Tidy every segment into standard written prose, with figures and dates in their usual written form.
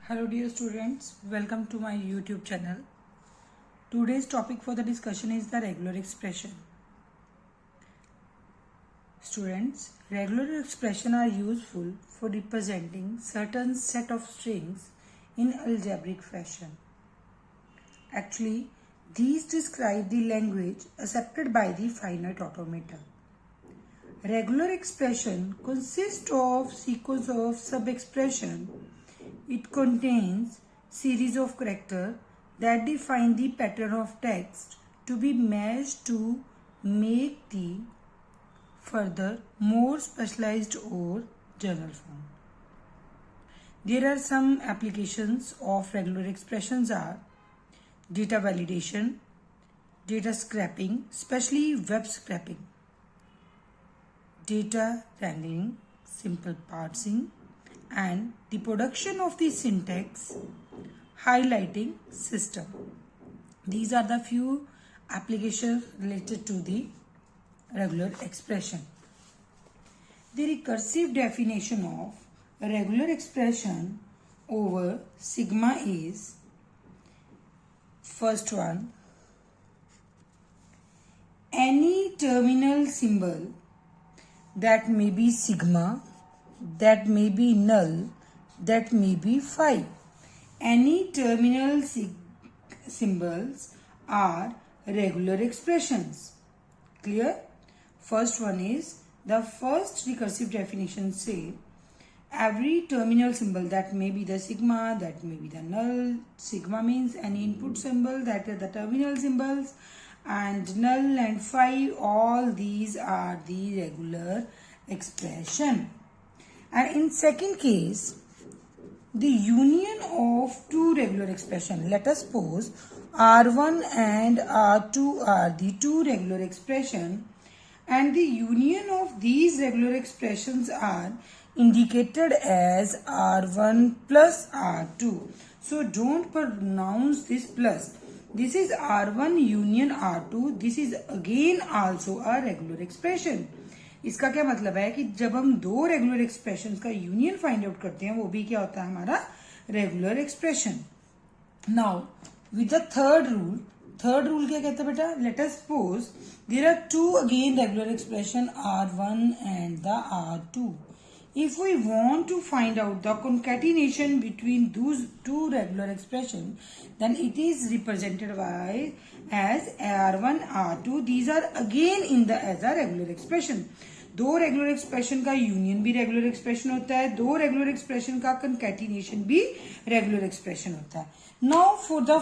Hello dear students, welcome to my YouTube channel. Today's topic for the discussion is the regular expression. Students, regular expression are useful for representing certain set of strings in algebraic fashion. Actually, these describe the language accepted by the finite automata. Regular expression consists of sequence of sub-expression. It contains series of characters that define the pattern of text to be matched to make the further more specialized or general form. There are some applications of regular expressions are data validation, data scraping, especially web scraping, data wrangling, simple parsing, and the production of the syntax highlighting system. These are the few applications related to the regular expression. The recursive definition of a regular expression over sigma is, first one, any terminal symbol that may be sigma, that may be null, that may be phi. Any terminal symbols are regular expressions. Clear? First one is, the first recursive definition say every terminal symbol that may be the sigma, that may be the null. Sigma means any input symbol, that are the terminal symbols, and null and phi, all these are the regular expression. And in second case, the union of two regular expression. Let us suppose R1 and R2 are the two regular expression, and the union of these regular expressions are indicated as R1 plus R2. So don't pronounce this plus. This is R1 union R2. This is again also a regular expression. इसका क्या मतलब है कि जब हम दो regular expressions का union find out करते हैं वो भी क्या होता है हमारा regular expression. Now with the third rule क्या कहता है बेटा, let us suppose there are two again regular expression R1 and the R2. If we want to find out the concatenation between those two regular expressions, then it is represented by as R1, R2. These are again in the as a regular expression. दो regular expression का union भी regular expression होता है, दो regular expression का concatenation भी regular expression होता है. Now for the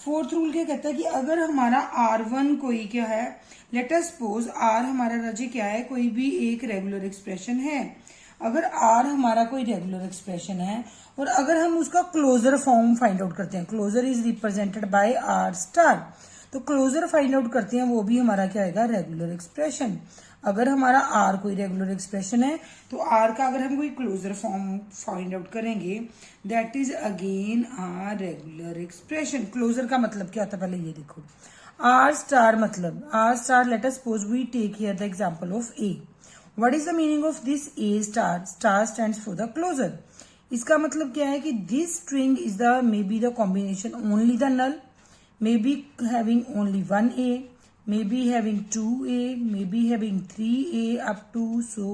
fourth rule क्या कहता है कि अगर हमारा R1 कोई क्या है, लेट अस सपोज R हमारा रजे क्या है, कोई भी एक रेगुलर एक्सप्रेशन है. अगर R हमारा कोई रेगुलर एक्सप्रेशन है और अगर हम उसका क्लोजर फॉर्म फाइंड आउट करते हैं, closure is represented by R star, तो क्लोजर फाइंड आउट करते हैं, वो भी हमारा क्या आएगा रेगुलर एक्सप्रेशन. अगर हमारा R कोई रेगुलर एक्सप्रेशन है तो R का अगर हम कोई क्लोजर फॉर्म फाइंड आउट करेंगे, that is again a regular expression. Closure का मतलब क्या होता है, पहले ये देखो. R स्टार मतलब R star, let us suppose we take here the example of A. What is the meaning of this A star? Star stands for the closure. इसका मतलब क्या है कि this string is the may be the combination only the null, may be having only one A, may be having 2A, may be having 3A up to so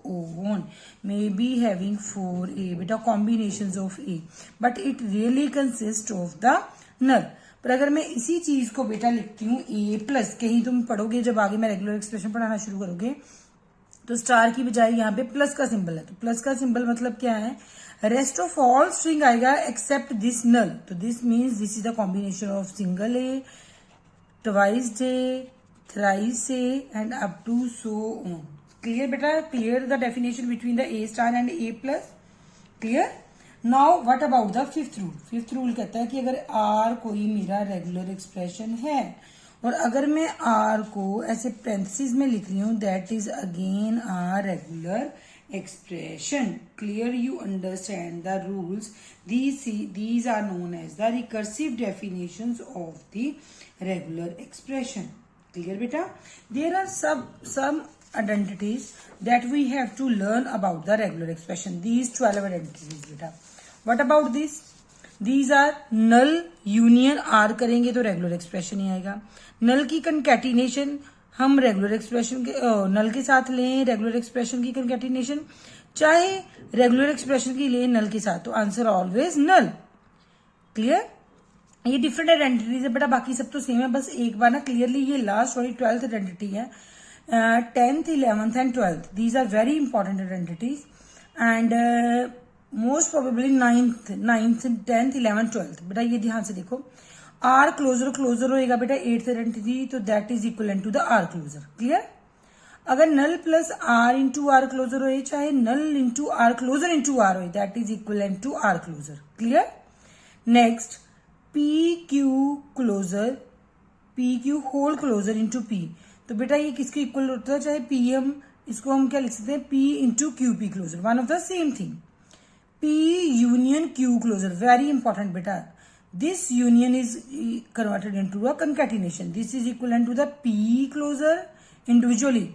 on, may be having 4A, beta combinations of A, but it really consists of the null. पर अगर मैं इसी चीज को बेटा लिखती हूँ A plus, कहीं तुम पढ़ोगे जब आगे मैं रेगुलर एक्सप्रेशन पढ़ाना शुरू करोगे तो स्टार की बजाय यहाँ पे प्लस का सिंबल है, तो प्लस का सिंबल मतलब क्या है, रेस्ट ऑफ ऑल स्ट्रिंग आएगा एक्सेप्ट दिस नल. तो this means this is the combination of single A, twice A, thrice A, and up to so on. Clear beta? Clear the definition between the A star and A plus? Clear? Now what about the fifth rule? Fifth rule कहता है कि अगर R कोई मेरा regular expression है और अगर मैं R को ऐसे पेरेंथेसिस में लिख रही हूँ, that is again a regular expression. Clear? You understand the rules. These are known as the recursive definitions of the regular expression. Clear beta? There are some identities that we have to learn about the regular expression. These 12 identities beta. What about this, these are null union R करेंगे तो regular expression ही आएगा। नल की concatenation हम regular expression के नल के साथ लें, regular expression की कंकैटिनेशन, चाहे रेगुलर एक्सप्रेशन की लें नल के साथ, तो आंसर ऑलवेज नल। क्लियर? ये डिफरेंट आइडेंटिटीज है बेटा, बाकी सब तो सेम है, बस एक बार ना क्लियरली ये लास्ट वाली 12th आइडेंटिटी है, 10th 11th and 12th, these are very important identities and most probably 9th 10th 11th 12th। बेटा ये ध्यान से देखो, आर क्लोजर क्लोजर होएगा बेटा 8th आइडेंटिटी, तो that is equal to the R closure. Clear? अगर null plus R into R closure हो, चाहे null into R closure into R हो, that is equal to R closure. Clear? Next P Q closure, P Q whole closure into P, तो बेटा ये किसके equal होता है, चाहे पी हम इसको हम क्या लिख सकते हैं, P into Q P closure, one of the same thing. P union Q closure, very important बेटा, this union is converted into a concatenation, this is equal to the P closure individually,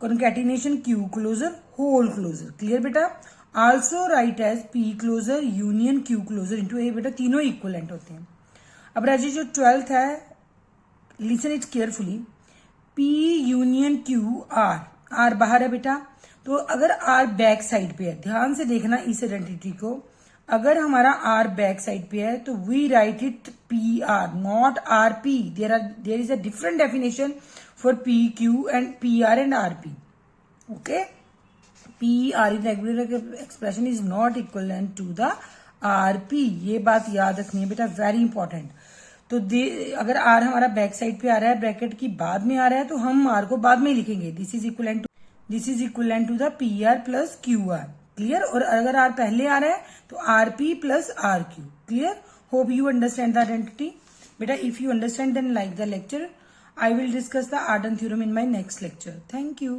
concatenation Q closer whole closer। Clear बेटा? Also write as P closure union Q closure into a, बेटा तीनों equivalent होते हैं। अब राजी जो 12th है, listen it carefully, P union Q R, R बाहर है बेटा, तो अगर R बैक साइड पे है, ध्यान से देखना इस आइडेंटिटी को, अगर हमारा R बैक साइड पे है तो we write it P R, not R P. There is a different definition for P Q and P R and R P. Okay, P R regular expression is not equivalent to the R P, ये बात याद रखनी है बेटा, very important. तो अगर are हमारा back side पे आ रहा है, ब्रैकेट की बाद में आ रहा है, तो हम आर को बाद में लिखेंगे, this is equivalent to the P R plus Q R. Clear? और अगर आर पहले आ रहा है तो R P plus R Q. Clear? Hope you understand the identity बेटा। If you understand then like the lecture. I will discuss the Arden theorem in my next lecture. Thank you.